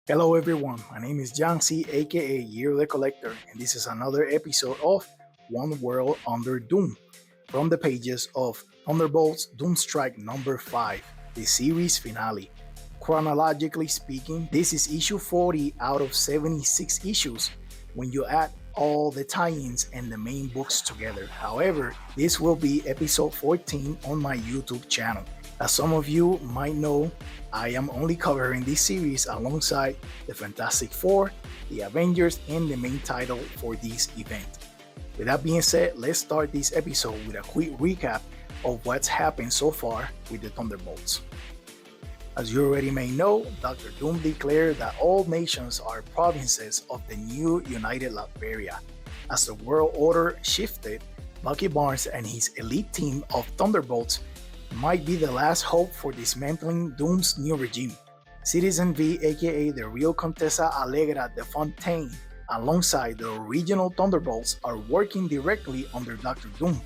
Hello everyone, my name is Bianchi aka Year the Collector, and this is another episode of One World Under Doom from the pages of Thunderbolts Doomstrike number 5, the series finale. Chronologically speaking, this is issue 40 out of 76 issues when you add all the tie-ins and the main books together. However, this will be episode 14 on my YouTube channel. As some of you might know, I am only covering this series alongside the Fantastic Four, the Avengers, and the main title for this event. With that being said, let's start this episode with a quick recap of what's happened so far with the Thunderbolts. As you already may know, Dr. Doom declared that all nations are provinces of the new United Latveria. As the world order shifted, Bucky Barnes and his elite team of Thunderbolts might be the last hope for dismantling Doom's new regime. Citizen V, aka the real Contessa Allegra de Fontaine, alongside the original Thunderbolts, are working directly under Dr. Doom.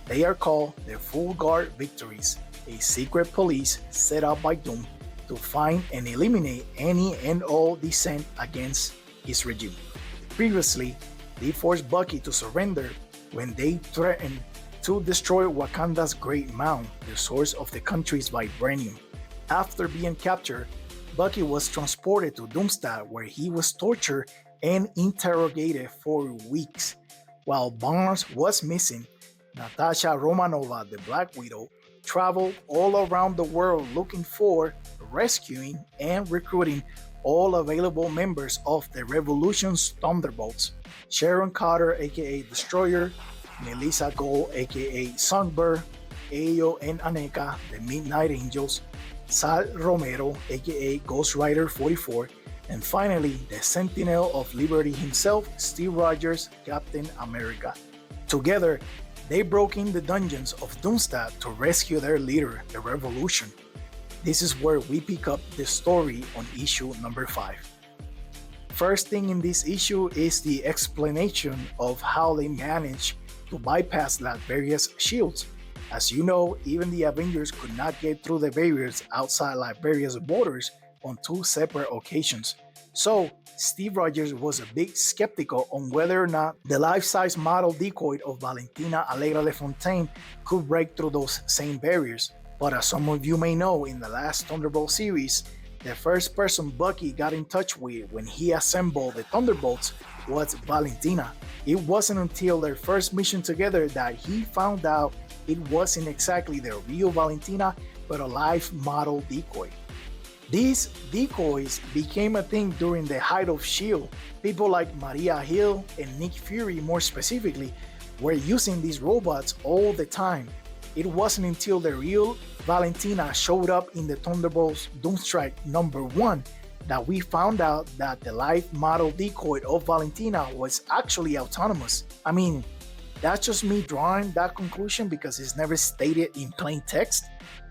They are called the Full Guard Victories, a secret police set up by Doom to find and eliminate any and all dissent against his regime. Previously, they forced Bucky to surrender when they threatened to destroy Wakanda's Great Mound, the source of the country's vibranium. After being captured, Bucky was transported to Doomstadt, where he was tortured and interrogated for weeks. While Barnes was missing, Natasha Romanova, the Black Widow, traveled all around the world looking for, rescuing, and recruiting all available members of the Revolution's Thunderbolts. Sharon Carter, aka Destroyer, Melissa Gold, aka Songbird, Ayo and Aneka, the Midnight Angels, Sal Romero, aka Ghost Rider 44, and finally the Sentinel of Liberty himself, Steve Rogers, Captain America. Together, they broke in the dungeons of Doomstadt to rescue their leader, the Revolution. This is where we pick up the story on issue number 5. First thing in this issue is the explanation of how they managed to bypass Latveria's shields. As you know, even the Avengers could not get through the barriers outside Latveria's borders on 2 separate occasions. So, Steve Rogers was a bit skeptical on whether or not the life-size model decoy of Valentina Allegra de Fontaine could break through those same barriers. But as some of you may know, in the last Thunderbolt series, the first person Bucky got in touch with when he assembled the Thunderbolts was Valentina. It wasn't until their first mission together that he found out it wasn't exactly the real Valentina, but a live model decoy. These decoys became a thing during the height of S.H.I.E.L.D. People like Maria Hill and Nick Fury, more specifically, were using these robots all the time. It wasn't until the real Valentina showed up in the Thunderbolts Doomstrike number 1 that we found out that the live model decoy of Valentina was actually autonomous. I mean, that's just me drawing that conclusion because it's never stated in plain text,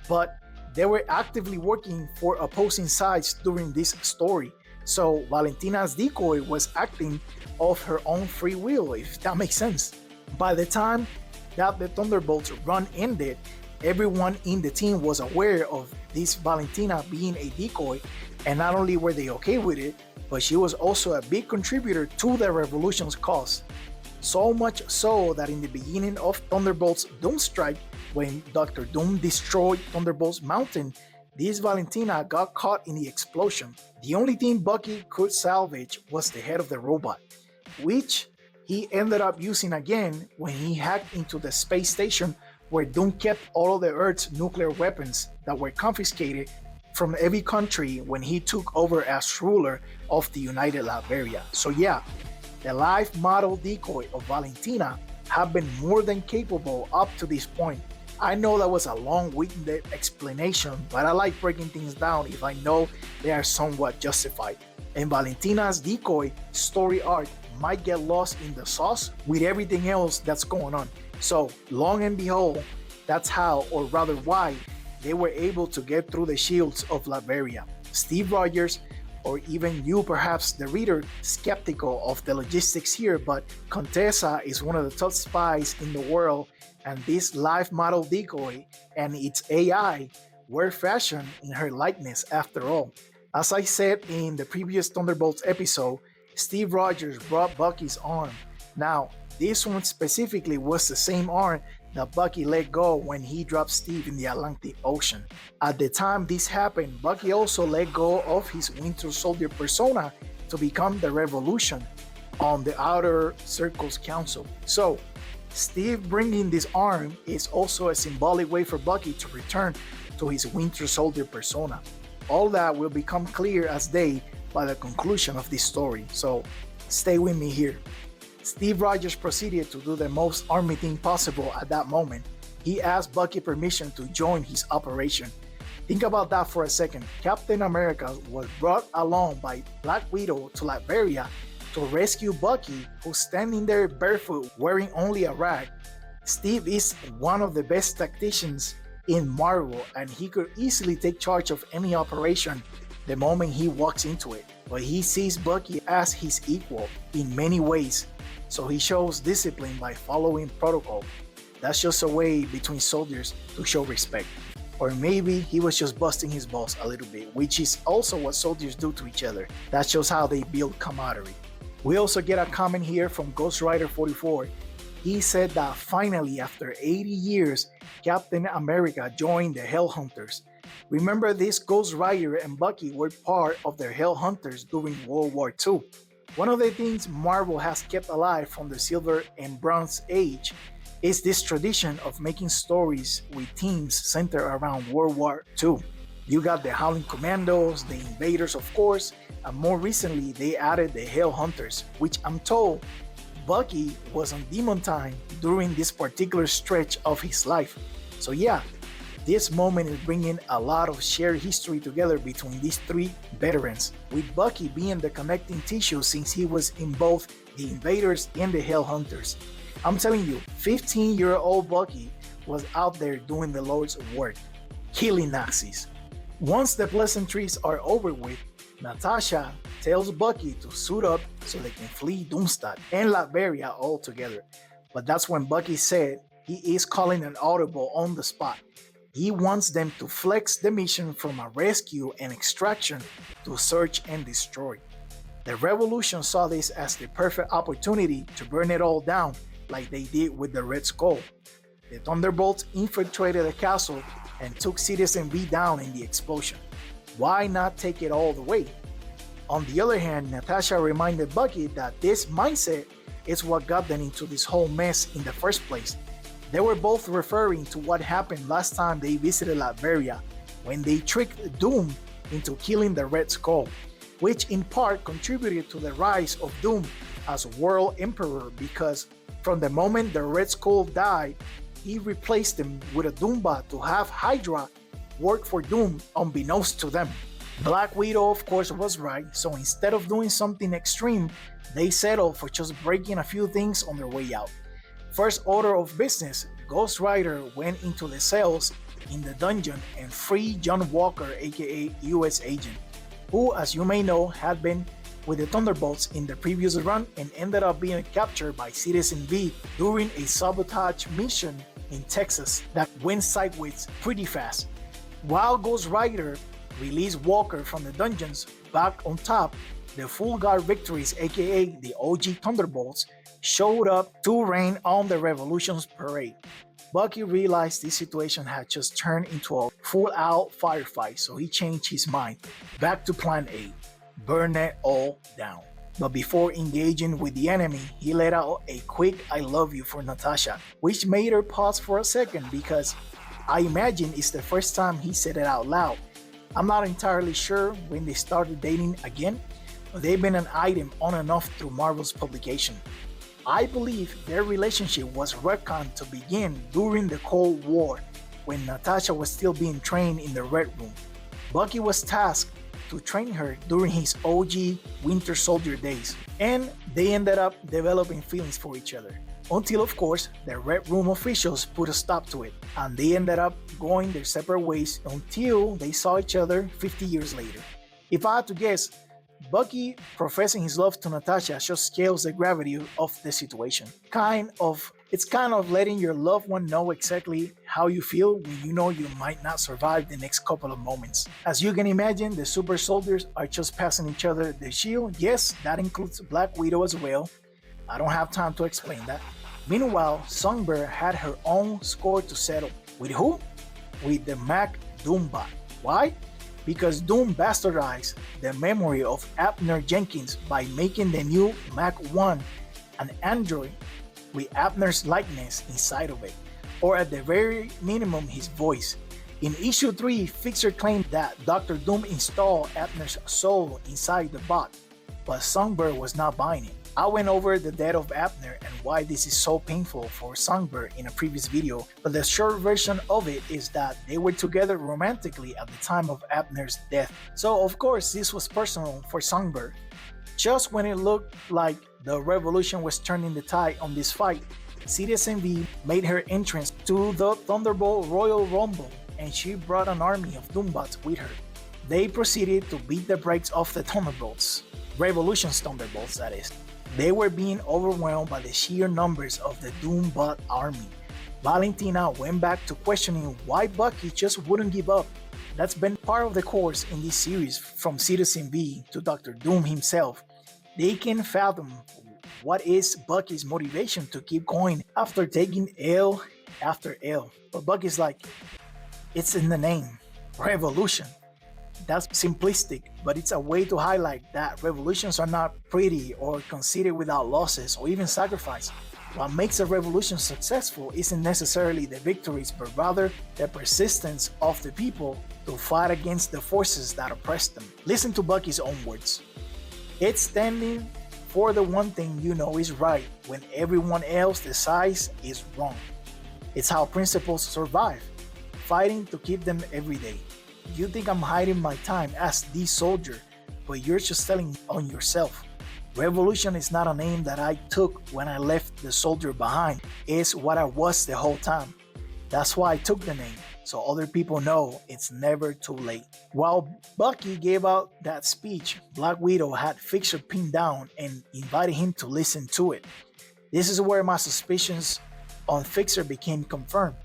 but they were actively working for opposing sides during this story. So Valentina's decoy was acting of her own free will, if that makes sense. By the time that the Thunderbolts run ended, everyone in the team was aware of this Valentina being a decoy, and not only were they okay with it, but she was also a big contributor to the Revolution's cause. So much so that in the beginning of Thunderbolts Doomstrike, when Dr. Doom destroyed Thunderbolts Mountain, this Valentina got caught in the explosion. The only thing Bucky could salvage was the head of the robot, which he ended up using again when he hacked into the space station where Doom kept all of the Earth's nuclear weapons that were confiscated from every country when he took over as ruler of the United Latveria. So yeah, the live model decoy of Valentina have been more than capable up to this point. I know that was a long-winded explanation, but I like breaking things down if I know they are somewhat justified. And Valentina's decoy story arc might get lost in the sauce with everything else that's going on. So, long and behold, that's how, or rather why, they were able to get through the shields of Latveria. Steve Rogers, or even you perhaps the reader, skeptical of the logistics here, but Contessa is one of the top spies in the world, and this live model decoy and its AI were fashioned in her likeness after all. As I said in the previous Thunderbolts episode, Steve Rogers brought Bucky's arm. Now, this one specifically was the same arm that Bucky let go when he dropped Steve in the Atlantic Ocean. At the time this happened, Bucky also let go of his Winter Soldier persona to become the Revolution on the Outer Circles Council. So, Steve bringing this arm is also a symbolic way for Bucky to return to his Winter Soldier persona. All that will become clear as day by the conclusion of this story, so stay with me here. Steve Rogers proceeded to do the most army thing possible at that moment. He asked Bucky permission to join his operation. Think about that for a second. Captain America was brought along by Black Widow to Latveria to rescue Bucky, who's standing there barefoot wearing only a rag. Steve is one of the best tacticians in Marvel, and he could easily take charge of any operation the moment he walks into it. But he sees Bucky as his equal in many ways, so he shows discipline by following protocol. That's just a way between soldiers to show respect. Or maybe he was just busting his balls a little bit, which is also what soldiers do to each other. That shows how they build camaraderie. We also get a comment here from Ghost Rider 44. He said that finally, after 80 years, Captain America joined the Hellhunters. Remember, this Ghost Rider and Bucky were part of the Hellhunters during World War II. One of the things Marvel has kept alive from the Silver and Bronze Age is this tradition of making stories with themes centered around World War II. You got the Howling Commandos, the Invaders of course, and more recently they added the Hellhunters, which I'm told Bucky was on demon time during this particular stretch of his life. So yeah, this moment is bringing a lot of shared history together between these three veterans, with Bucky being the connecting tissue since he was in both the Invaders and the Hellhunters. I'm telling you, 15-year-old Bucky was out there doing the Lord's work, killing Nazis. Once the pleasantries are over with, Natasha tells Bucky to suit up so they can flee Doomstadt and Latveria all together. But that's when Bucky said he is calling an audible on the spot. He wants them to flex the mission from a rescue and extraction to search and destroy. The Revolution saw this as the perfect opportunity to burn it all down like they did with the Red Skull. The Thunderbolts infiltrated the castle and took Citizen V down in the explosion. Why not take it all the way? On the other hand, Natasha reminded Bucky that this mindset is what got them into this whole mess in the first place. They were both referring to what happened last time they visited Latveria, when they tricked Doom into killing the Red Skull, which in part contributed to the rise of Doom as World Emperor, because from the moment the Red Skull died, he replaced him with a Doombot to have Hydra work for Doom unbeknownst to them. Black Widow of course was right, so instead of doing something extreme, they settled for just breaking a few things on their way out. First order of business, Ghost Rider went into the cells in the dungeon and freed John Walker, aka US Agent, who as you may know had been with the Thunderbolts in the previous run and ended up being captured by Citizen V during a sabotage mission in Texas that went sideways pretty fast. While Ghost Rider released Walker from the dungeons, back on top, the Full Guard Victories, aka the OG Thunderbolts, showed up to rain on the Revolution's parade. Bucky realized this situation had just turned into a full-out firefight, so he changed his mind. Back to Plan A, burn it all down. But before engaging with the enemy, he let out a quick I love you for Natasha, which made her pause for a second because I imagine it's the first time he said it out loud. I'm not entirely sure when they started dating again, but they've been an item on and off through Marvel's publication. I believe their relationship was retconned to begin during the Cold War, when Natasha was still being trained in the Red Room. Bucky was tasked to train her during his OG Winter Soldier days, and they ended up developing feelings for each other. Until of course, the Red Room officials put a stop to it, and they ended up going their separate ways until they saw each other 50 years later. If I had to guess, Bucky professing his love to Natasha just scales the gravity of the situation. Kind of It's kind of letting your loved one know exactly how you feel when you know you might not survive the next couple of moments. As you can imagine, the super soldiers are just passing each other the shield. Yes, that includes Black Widow as well. I don't have time to explain that. Meanwhile, Songbird had her own score to settle. With who? With the Mac Doombot. Why? Because Doom bastardized the memory of Abner Jenkins by making the new Mac 1 an android with Abner's likeness inside of it, or at the very minimum his voice. In issue 3, Fixer claimed that Dr. Doom installed Abner's soul inside the bot, but Songbird was not buying it. I went over the death of Abner and why this is so painful for Songbird in a previous video, but the short version of it is that they were together romantically at the time of Abner's death. So of course this was personal for Songbird. Just when it looked like the revolution was turning the tide on this fight, Citizen V made her entrance to the Thunderbolt Royal Rumble, and she brought an army of Doombots with her. They proceeded to beat the brakes off the Thunderbolts, Revolution's Thunderbolts that is. They were being overwhelmed by the sheer numbers of the Doombot army. Valentina went back to questioning why Bucky just wouldn't give up. That's been part of the course in this series, from Citizen V to Dr. Doom himself. They can fathom what is Bucky's motivation to keep going after taking L after L. But Bucky's like, it's in the name, revolution. That's simplistic, but it's a way to highlight that revolutions are not pretty or conceded without losses or even sacrifice. What makes a revolution successful isn't necessarily the victories, but rather the persistence of the people to fight against the forces that oppress them. Listen to Bucky's own words. It's standing for the one thing you know is right when everyone else decides is wrong. It's how principles survive, fighting to keep them every day. You think I'm hiding my time as the soldier, but you're just telling on yourself. Revolution is not a name that I took when I left the soldier behind. It's what I was the whole time. That's why I took the name, so other people know it's never too late. While Bucky gave out that speech, Black Widow had Fixer pinned down and invited him to listen to it. This is where my suspicions on Fixer became confirmed.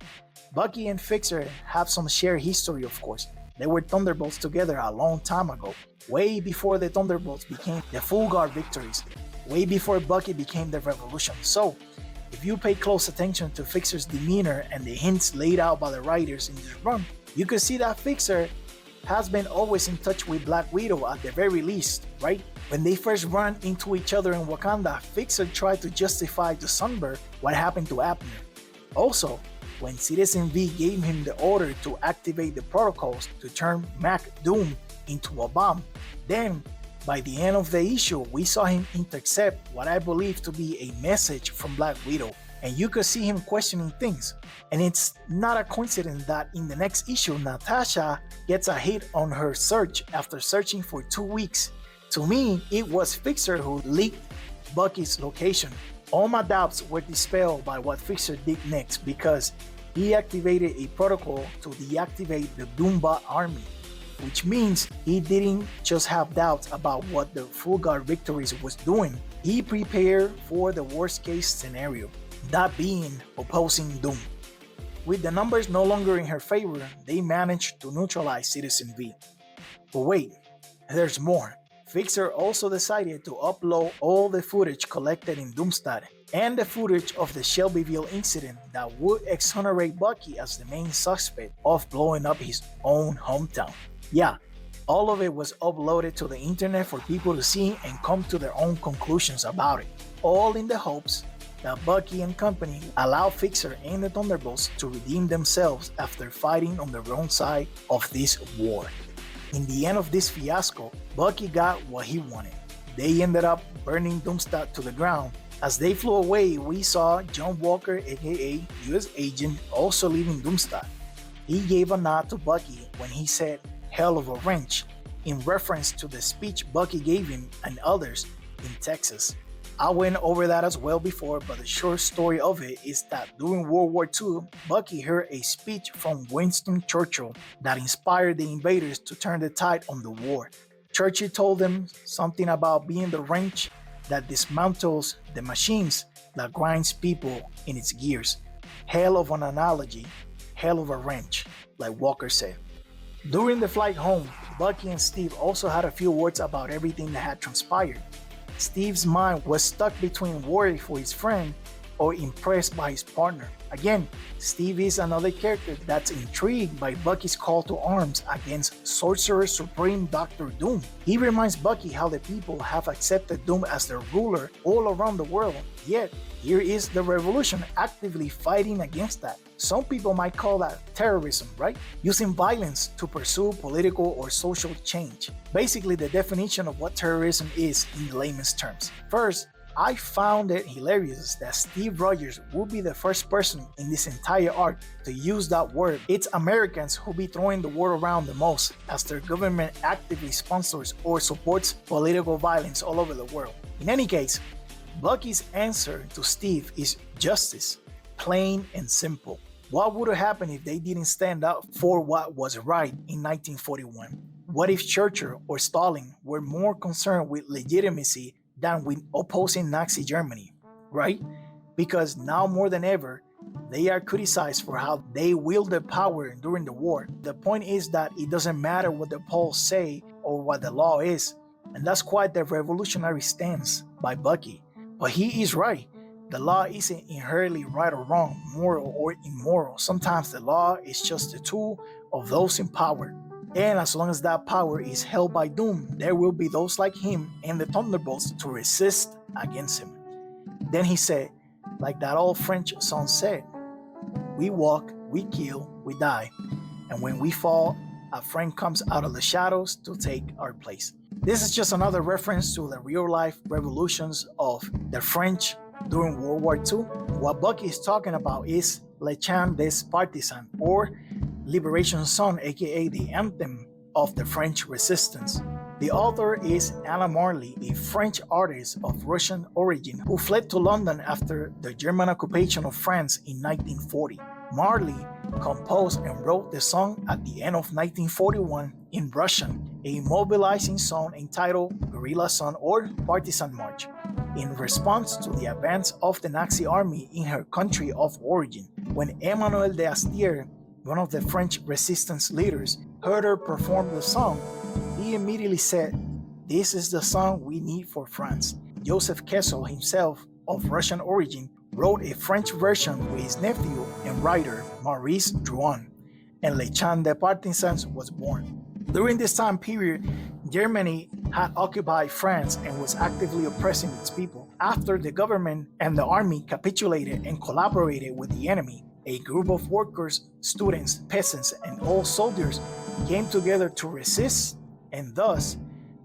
Bucky and Fixer have some shared history, of course. They were Thunderbolts together a long time ago, way before the Thunderbolts became the Full Guard victories, way before Bucky became the Revolution. So, if you pay close attention to Fixer's demeanor and the hints laid out by the writers in this run, you can see that Fixer has been always in touch with Black Widow at the very least, right? When they first ran into each other in Wakanda, Fixer tried to justify to Songbird what happened to Abner. Also, when Citizen V gave him the order to activate the protocols to turn Mac Doom into a bomb, then by the end of the issue, we saw him intercept what I believe to be a message from Black Widow, and you could see him questioning things. And it's not a coincidence that in the next issue, Natasha gets a hit on her search after searching for 2 weeks. To me, it was Fixer who leaked Bucky's location. All my doubts were dispelled by what Fixer did next, because he activated a protocol to deactivate the Doombot army, which means he didn't just have doubts about what the Full Guard victories was doing. He prepared for the worst case scenario, that being opposing Doom. With the numbers no longer in her favor, they managed to neutralize Citizen V. But wait, there's more. Fixer also decided to upload all the footage collected in Doomstadt and the footage of the Shelbyville incident that would exonerate Bucky as the main suspect of blowing up his own hometown. Yeah, all of it was uploaded to the internet for people to see and come to their own conclusions about it, all in the hopes that Bucky and company allow Fixer and the Thunderbolts to redeem themselves after fighting on the wrong side of this war. In the end of this fiasco, Bucky got what he wanted. They ended up burning Doomstadt to the ground. As they flew away, we saw John Walker, aka US Agent, also leaving Doomstadt. He gave a nod to Bucky when he said "hell of a wrench," in reference to the speech Bucky gave him and others in Texas. I went over that as well before, but the short story of it is that during World War II, Bucky heard a speech from Winston Churchill that inspired the invaders to turn the tide on the war. Churchill told them something about being the wrench that dismantles the machines that grinds people in its gears. Hell of an analogy, hell of a wrench, like Walker said. During the flight home, Bucky and Steve also had a few words about everything that had transpired. Steve's mind was stuck between worry for his friend or impressed by his partner. Again, Steve is another character that's intrigued by Bucky's call to arms against Sorcerer Supreme Dr. Doom. He reminds Bucky how the people have accepted Doom as their ruler all around the world, yet here is the revolution actively fighting against that. Some people might call that terrorism, right? Using violence to pursue political or social change. Basically, the definition of what terrorism is in layman's terms. First, I found it hilarious that Steve Rogers would be the first person in this entire arc to use that word. It's Americans who be throwing the word around the most, as their government actively sponsors or supports political violence all over the world. In any case, Bucky's answer to Steve is justice, plain and simple. What would have happened if they didn't stand up for what was right in 1941? What if Churchill or Stalin were more concerned with legitimacy than with opposing Nazi Germany, right? Because now more than ever, they are criticized for how they wielded power during the war. The point is that it doesn't matter what the polls say or what the law is, and that's quite the revolutionary stance by Bucky. But he is right. The law isn't inherently right or wrong, moral or immoral. Sometimes the law is just a tool of those in power. And as long as that power is held by Doom, there will be those like him and the Thunderbolts to resist against him. Then he said, like that old French song said, we walk, we kill, we die. And when we fall, a friend comes out of the shadows to take our place. This is just another reference to the real-life revolutions of the French during World War II. What Bucky is talking about is Le Chant de Partisan, or Liberation Song, aka the anthem of the French resistance. The author is Anna Marley, a French artist of Russian origin who fled to London after the German occupation of France in 1940. Marley composed and wrote the song at the end of 1941 in Russian, a mobilizing song entitled Guerrilla Song or Partisan March, in response to the advance of the Nazi army in her country of origin. When Emmanuel d'Astier, one of the French resistance leaders, heard her perform the song, he immediately said, "This is the song we need for France." Joseph Kessel, himself of Russian origin, wrote a French version with his nephew and writer Maurice Drouin, and Le Chant de Partisan was born. During this time period, Germany had occupied France and was actively oppressing its people. After the government and the army capitulated and collaborated with the enemy, a group of workers, students, peasants, and old soldiers came together to resist, and thus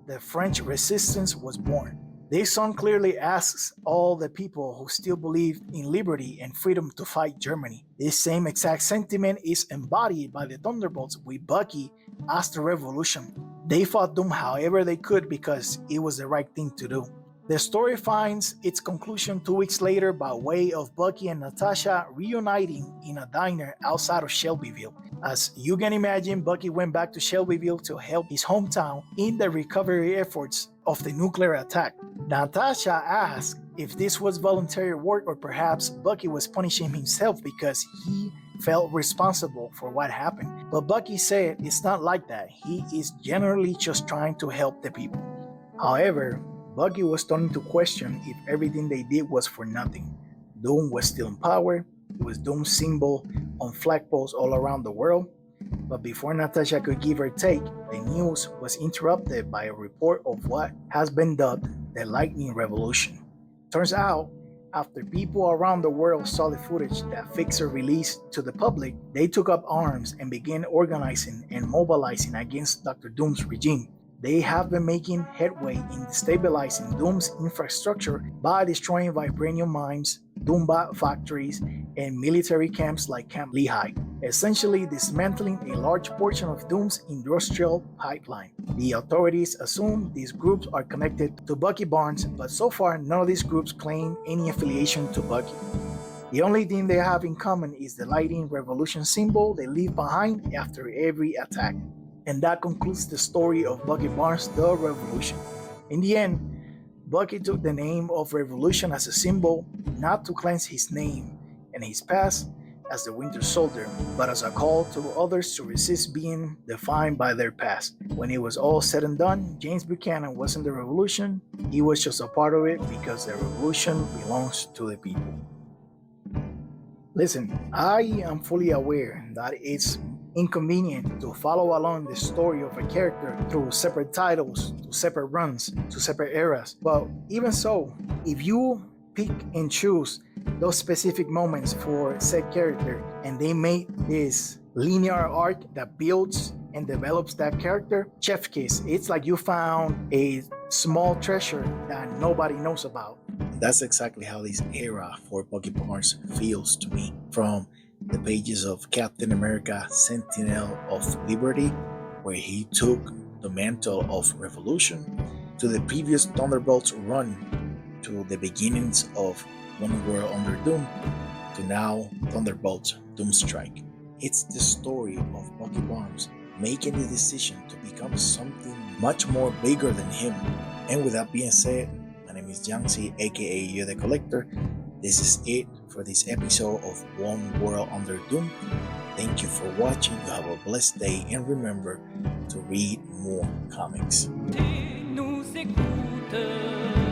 the French resistance was born. This song clearly asks all the people who still believed in liberty and freedom to fight Germany. This same exact sentiment is embodied by the Thunderbolts with Bucky as the revolution. They fought Doom however they could because it was the right thing to do. The story finds its conclusion 2 weeks later by way of Bucky and Natasha reuniting in a diner outside of Shelbyville. As you can imagine, Bucky went back to Shelbyville to help his hometown in the recovery efforts of the nuclear attack. Natasha asked if this was voluntary work or perhaps Bucky was punishing himself because he felt responsible for what happened. But Bucky said it's not like that. He is generally just trying to help the people. However, Bucky was starting to question if everything they did was for nothing. Doom was still in power. It was Doom's symbol on flagpoles all around the world. But before Natasha could give her take, the news was interrupted by a report of what has been dubbed the Lightning Revolution. Turns out, after people around the world saw the footage that Fixe released to the public, they took up arms and began organizing and mobilizing against Dr. Doom's regime. They have been making headway in destabilizing Doom's infrastructure by destroying vibranium mines, Doombot factories, and military camps like Camp Lehigh, essentially dismantling a large portion of Doom's industrial pipeline. The authorities assume these groups are connected to Bucky Barnes, but so far none of these groups claim any affiliation to Bucky. The only thing they have in common is the Lightning Revolution symbol they leave behind after every attack. And that concludes the story of Bucky Barnes, The Revolution. In the end, Bucky took the name of Revolution as a symbol, not to cleanse his name and his past as the Winter Soldier, but as a call to others to resist being defined by their past. When it was all said and done, James Buchanan wasn't the revolution, he was just a part of it because the revolution belongs to the people. Listen, I am fully aware that it's inconvenient to follow along the story of a character through separate titles, to separate runs, to separate eras, but even so, if you pick and choose those specific moments for said character and they make this linear arc that builds and develops that character, chef kiss. It's like you found a small treasure that nobody knows about. That's exactly how this era for Bucky Barnes feels to me. From the pages of Captain America Sentinel of Liberty, where he took the mantle of Revolution, to the previous Thunderbolts run, to the beginnings of One World Under Doom, to now Thunderbolts Doomstrike. It's the story of Bucky Barnes making the decision to become something much more bigger than him. And with that being said, my name is Jiangxi, aka You're the Collector. This is it for this episode of One World Under Doom. Thank you for watching. You have a blessed day, and remember to read more comics. Nous écoute.